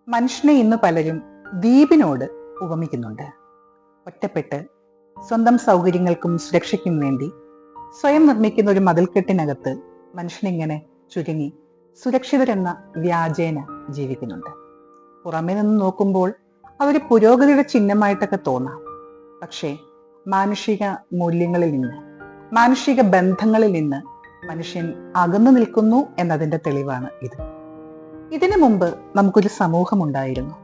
മനുഷ്യനെ ഇന്ന് പലരും ദ്വീപിനോട് ഉപമിക്കുന്നുണ്ട്. ഒറ്റപ്പെട്ട് സ്വന്തം സൗകര്യങ്ങൾക്കും സുരക്ഷയ്ക്കും വേണ്ടി സ്വയം നിർമ്മിക്കുന്ന ഒരു മതിൽക്കെട്ടിനകത്ത് മനുഷ്യനിങ്ങനെ ചുരുങ്ങി സുരക്ഷിതരെന്ന വ്യാജേന ജീവിക്കുന്നുണ്ട്. പുറമേ നിന്ന് നോക്കുമ്പോൾ അതൊരു പുരോഗതിയുടെ ചിഹ്നമായിട്ടൊക്കെ തോന്നാം. പക്ഷേ മാനുഷിക മൂല്യങ്ങളിൽ നിന്ന്, മാനുഷിക ബന്ധങ്ങളിൽ നിന്ന് മനുഷ്യൻ അകന്നു നിൽക്കുന്നു എന്നതിൻ്റെ തെളിവാണ് ഇത്. ഇതിനു മുമ്പ് നമുക്കൊരു സമൂഹമുണ്ടായിരുന്നു.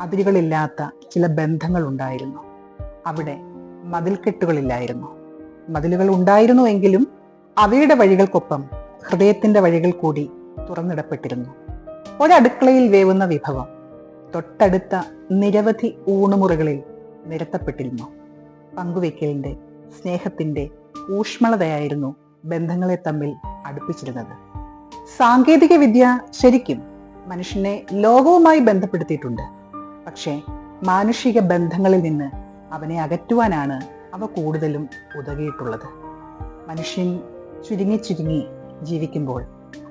അതിരുകളില്ലാത്ത ചില ബന്ധങ്ങൾ ഉണ്ടായിരുന്നു. അവിടെ മതിൽക്കെട്ടുകളില്ലായിരുന്നു. മതിലുകൾ ഉണ്ടായിരുന്നുവെങ്കിലും അവയുടെ വഴികൾക്കൊപ്പം ഹൃദയത്തിന്റെ വഴികൾ കൂടി തുറന്നിടപ്പെട്ടിരുന്നു. ഒരടുക്കളയിൽ വേവുന്ന വിഭവം തൊട്ടടുത്ത നിരവധി ഊണുമുറികളിൽ നിരത്തപ്പെട്ടിരുന്നു. പങ്കുവെക്കലിന്റെ, സ്നേഹത്തിന്റെ ഊഷ്മളതയായിരുന്നു ബന്ധങ്ങളെ തമ്മിൽ അടുപ്പിച്ചിരുന്നത്. സാങ്കേതിക വിദ്യ ശരിക്കും മനുഷ്യനെ ലോകവുമായി ബന്ധപ്പെടുത്തിയിട്ടുണ്ട്. പക്ഷേ മാനുഷിക ബന്ധങ്ങളിൽ നിന്ന് അവനെ അകറ്റുവാനാണ് അവ കൂടുതലും ഉതകിയിട്ടുള്ളത്. മനുഷ്യൻ ചുരുങ്ങി ചുരുങ്ങി ജീവിക്കുമ്പോൾ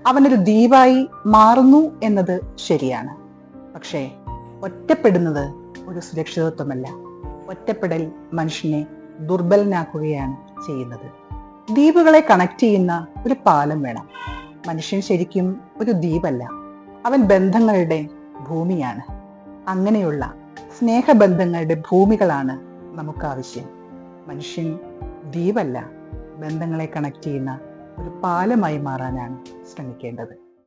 അവനൊരു ദ്വീപായി മാറുന്നു എന്നത് ശരിയാണ്. പക്ഷേ ഒറ്റപ്പെടുന്നത് ഒരു സുരക്ഷിതത്വമല്ല. ഒറ്റപ്പെടൽ മനുഷ്യനെ ദുർബലനാക്കുകയാണ് ചെയ്യുന്നത്. ദ്വീപുകളെ കണക്ട് ചെയ്യുന്ന ഒരു പാലം വേണം. മനുഷ്യൻ ശരിക്കും ഒരു ദ്വീപല്ല, അവൻ ബന്ധങ്ങളുടെ ഭൂമിയാണ്. അങ്ങനെയുള്ള സ്നേഹബന്ധങ്ങളുടെ ഭൂമികളാണ് നമുക്ക് ആവശ്യം. മനുഷ്യൻ ദ്വീപല്ല, ബന്ധങ്ങളെ കണക്ട് ചെയ്യുന്ന ഒരു പാലമായി മാറാനാണ് ശ്രമിക്കേണ്ടത്.